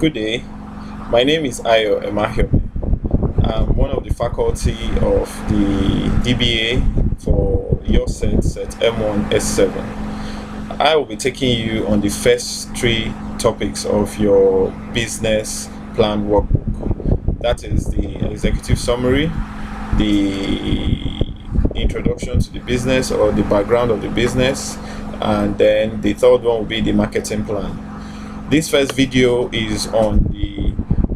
Good day. My name is emakhiomhe. I'm one of the faculty of the DBA for your set M1 S7. I will be taking you on the first three topics of your business plan workbook. That is the executive summary, the introduction to the business or the background of the business, and then the third one will be the marketing plan. This first video is on the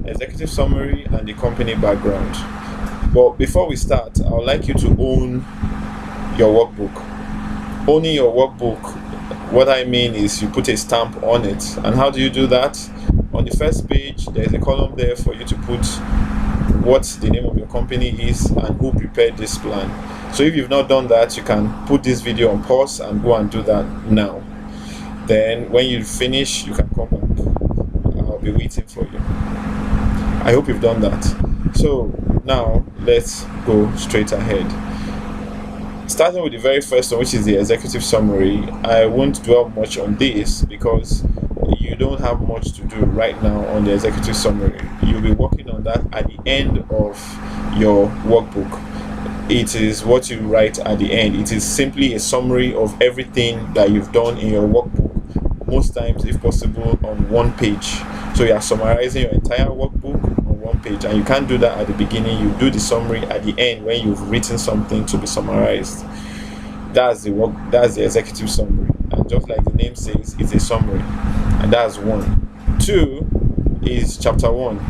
executive summary and the company background. But before we start, I would like you to own your workbook. Owning your workbook, what I mean is you put a stamp on it. And how do you do that? On the first page, there's a column there for you to put what the name of your company is and who prepared this plan. So if you've not done that, you can put this video on pause and go and do that now. Then when you finish, you can come back. I'll be waiting for you. I hope you've done that. So now let's go straight ahead. Starting with the very first one, which is the executive summary. I won't dwell much on this because you don't have much to do right now on the executive summary. You'll be working on that at the end of your workbook. It is what you write at the end. It is simply a summary of everything that you've done in your workbook, most times if possible on one page. So you are summarizing your entire workbook on one page, and you can't do that at the beginning. You do the summary at the end when you've written something to be summarized. That's the executive summary, and just like the name says, it's a summary, and that's one. Two is chapter one.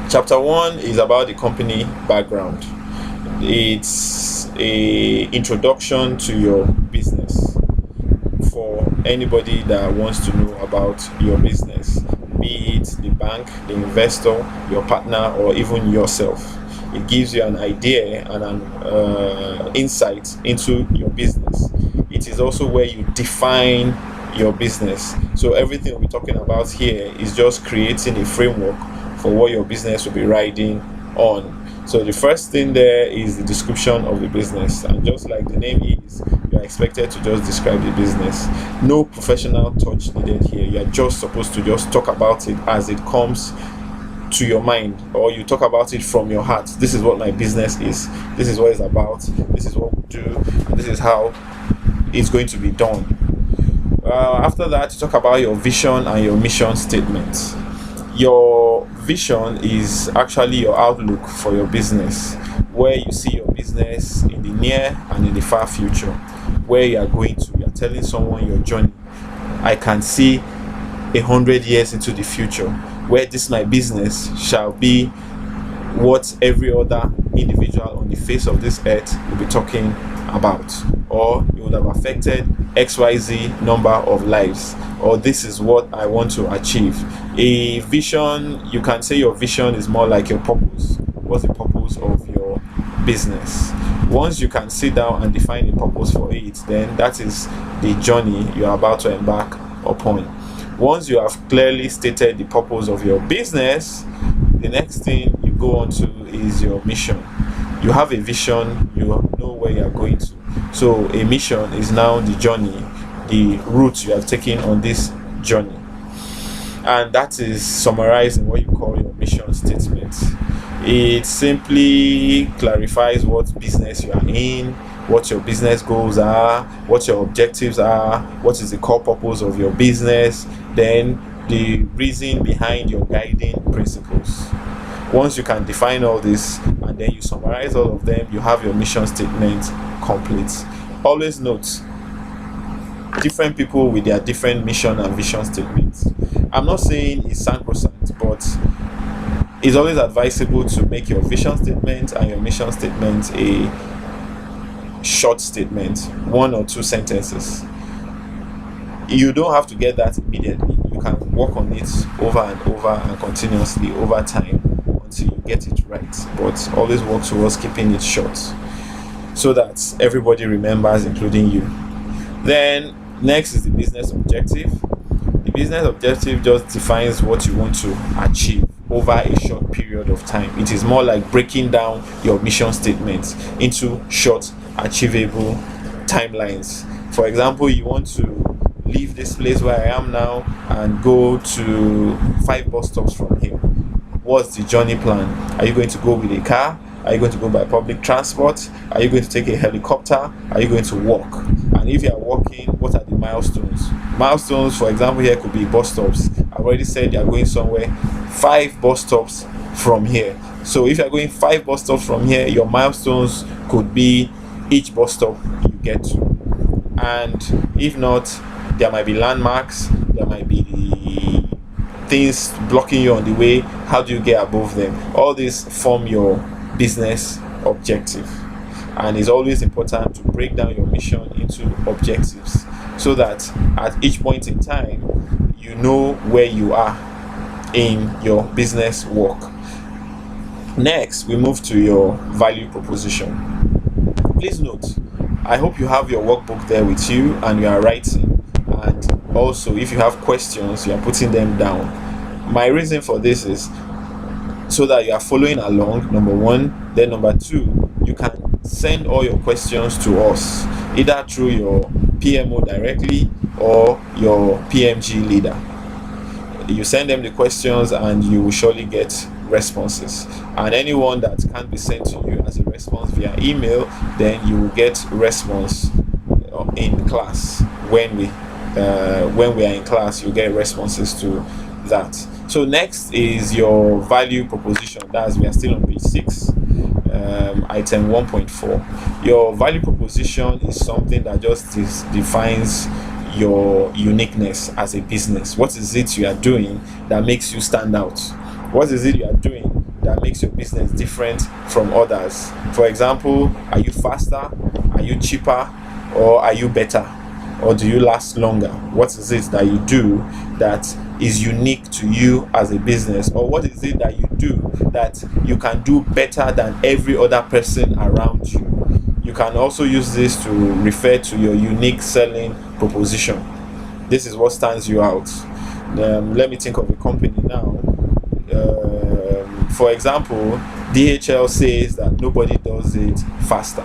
Chapter one is about the company background. It's a introduction to your business for anybody that wants to know about your business, be it the bank, the investor, your partner, or even yourself. It gives you an idea and an insight into your business. It is also where you define your business. So everything we're talking about here is just creating a framework for what your business will be riding on. So the first thing there is the description of the business, and just like the name is, you are expected to just describe the business. No professional touch needed here. You are just supposed to just talk about it as it comes to your mind, or you talk about it from your heart. This is what my business is. This is what it's about. This is what we do, and this is how it's going to be done. After that, you talk about your vision and your mission statement. Your vision is actually your outlook for your business, where you see your business in the near and in the far future, where you are going to. You are telling someone your journey. I can see 100 years into the future, where this my business shall be what every other individual on the face of this earth will be talking about, or it would have affected XYZ number of lives, or this is what I want to achieve. A vision, you can say your vision is more like your purpose. What's the purpose of your business? Once you can sit down and define a purpose for it, then that is the journey you are about to embark upon. Once you have clearly stated the purpose of your business, the next thing you go on to is your mission. You have a vision, you know where you are going to. So a mission is now the journey, the route you have taken on this journey. And that is summarizing what you call your mission statement. It simply clarifies what business you are in, what your business goals are, what your objectives are, what is the core purpose of your business, then the reason behind your guiding principles. Once you can define all this and then you summarize all of them, you have your mission statement complete. Always note, different people with their different mission and vision statements. I'm not saying it's sacrosanct, but it's always advisable to make your vision statement and your mission statement a short statement, 1 or 2 sentences. You don't have to get that immediately. You can work on it over and over and continuously over time until you get it right, but always work towards keeping it short so that everybody remembers, including you. Then next is the business objective. The business objective just defines what you want to achieve over a short period of time. It is more like breaking down your mission statement into short, achievable timelines. For example, you want to leave this place where I am now and go to 5 bus stops from here. What's the journey plan? Are you going to go with a car? Are you going to go by public transport? Are you going to take a helicopter? Are you going to walk? And if you are walking, what are the milestones? Milestones, for example, here could be bus stops. I've already said you are going somewhere 5 bus stops from here. So if you are going 5 bus stops from here, your milestones could be each bus stop you get to. And if not, there might be landmarks, there might be things blocking you on the way. How do you get above them? All these form your business objective, and it's always important to break down your mission into objectives so that at each point in time you know where you are in your business work. Next, we move to your value proposition. Please note, I hope you have your workbook there with you and you are writing, and also if you have questions you are putting them down. My reason for this is so that you are following along, number one. Then number two, you can send all your questions to us either through your PMO directly or your PMG leader. You send them the questions and you will surely get responses, and anyone that can't be sent to you as a response via email, then you will get response in class. When we are in class, you get responses to that. So next is your value proposition. That's, we are still on page 6, item 1.4. Your value proposition is something that just defines your uniqueness as a business. What is it you are doing that makes you stand out? What is it you are doing that makes your business different from others? For example, are you faster? Are you cheaper? Or are you better? Or do you last longer? What is it that you do that is unique to you as a business? Or what is it that you do that you can do better than every other person around you? You can also use this to refer to your unique selling proposition. This is what stands you out. Let me think of a company now. For example, DHL says that nobody does it faster.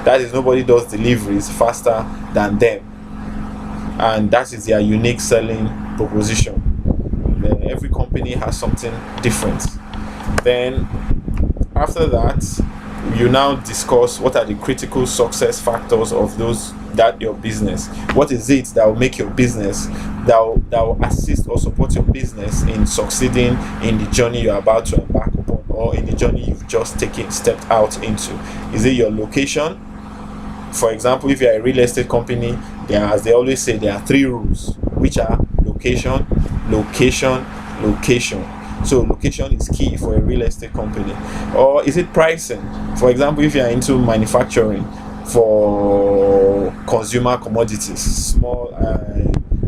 That is, nobody does deliveries faster than them. And that is their unique selling proposition. Every company has something different. Then after that, you now discuss what are the critical success factors of your business. What is it that will make your business, that will assist or support your business in succeeding in the journey you're about to embark upon, or in the journey you've just stepped out into? Is it your location? For example, if you're a real estate company, as they always say, there are 3 rules, which are location, location, location. So location is key for a real estate company. Or is it pricing? For example, if you are into manufacturing for consumer commodities, small,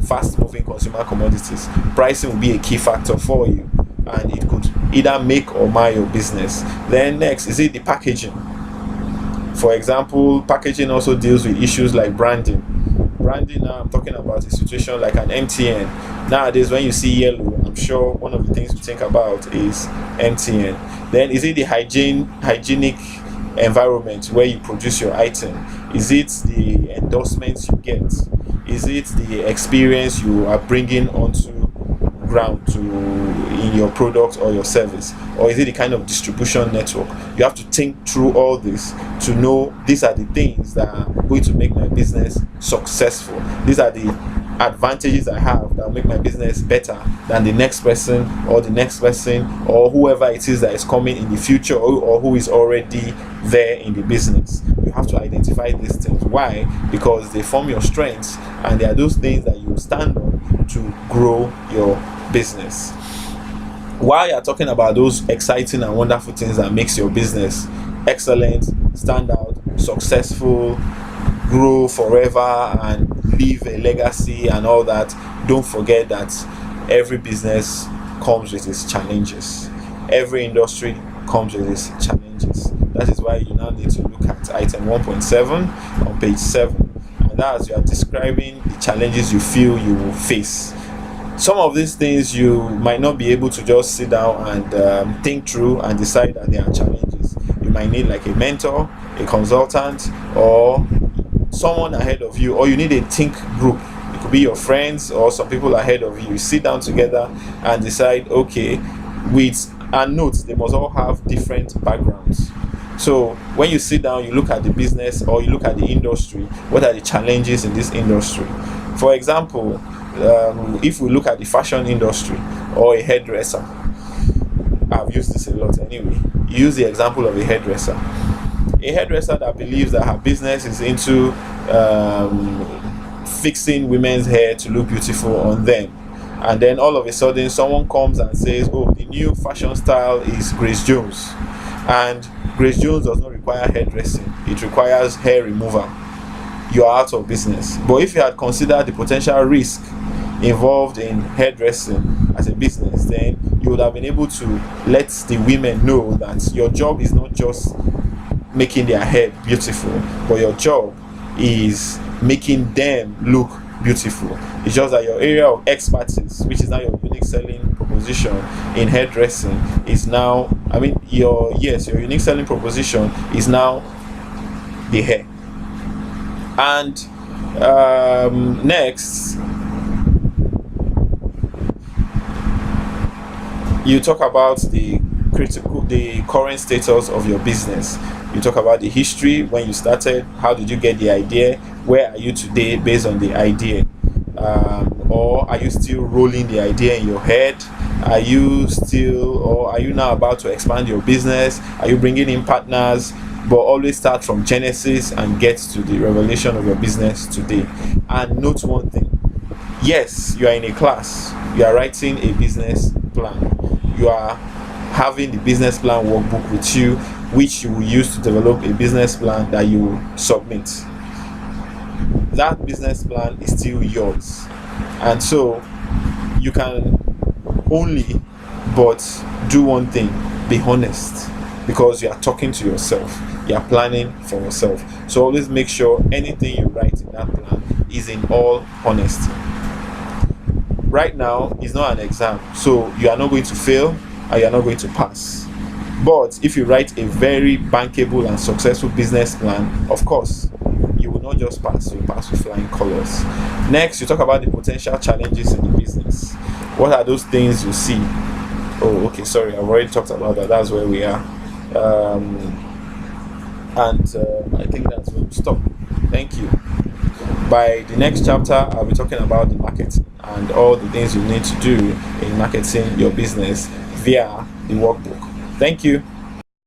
fast-moving consumer commodities, pricing will be a key factor for you, and it could either make or mar your business. Then next, is it the packaging? For example, packaging also deals with issues like branding. Branding, now I'm talking about a situation like an MTN. Nowadays, when you see yellow, I'm sure one of the things you think about is MTN. Then is it the hygienic environment where you produce your item? Is it the endorsements you get? Is it the experience you are bringing onto ground in your product or your service? Or is it the kind of distribution network? You have to think through all this to know these are the things that are going to make my business successful. These are the advantages I have that will make my business better than the next person or the next person or whoever it is that is coming in the future, or who is already there in the business. You have to identify these things. Why? Because they form your strengths, and they are those things that you stand on to grow your business. While you are talking about those exciting and wonderful things that makes your business excellent, stand out, successful, grow forever, and leave a legacy and all that, don't forget that every business comes with its challenges. Every industry comes with its challenges. That is why you now need to look at item 1.7 on page 7, and that's, you are describing the challenges you feel you will face. Some of these things you might not be able to just sit down and think through and decide that there are challenges. You might need like a mentor, a consultant, or someone ahead of you, or you need a think group. It could be your friends or some people ahead of you. You sit down together and decide, okay, with and note they must all have different backgrounds. So when you sit down, you look at the business or you look at the industry. What are the challenges in this industry? For example, if we look at the fashion industry or a hairdresser, I've used this a lot anyway. You use the example of a hairdresser. A hairdresser that believes that her business is into fixing women's hair to look beautiful on them, and then all of a sudden someone comes and says, oh, the new fashion style is Grace Jones, and Grace Jones does not require hairdressing, it requires hair removal. You are out of business. But if you had considered the potential risk involved in hairdressing as a business, then you would have been able to let the women know that your job is not just making their hair beautiful, but your job is making them look beautiful. It's just that your area of expertise, which is now your unique selling proposition in hairdressing, is now, your unique selling proposition is now the hair. And next, you talk about the current status of your business. You talk about the history, when you started, how did you get the idea, where are you today based on the idea, or are you still rolling the idea in your head? Are you now about to expand your business? Are you bringing in partners? But always start from Genesis and get to the revelation of your business today. And note one thing: yes, you are in a class, you are writing a business plan, you are having the business plan workbook with you, which you will use to develop a business plan that you will submit. That business plan is still yours, and so you can only but do one thing: be honest, because you are talking to yourself, you are planning for yourself. So always make sure anything you write in that plan is in all honesty. Right now is not an exam, so you are not going to fail and you are not going to pass. But if you write a very bankable and successful business plan, of course you will not just pass, you will pass with flying colors. Next, you talk about the potential challenges in the business. What are those things you see? Oh, okay, sorry, I've already talked about that. That's where we are. I think that's where we stop. Thank you. By the next chapter, I'll be talking about the marketing and all the things you need to do in marketing your business via the workbook. Thank you.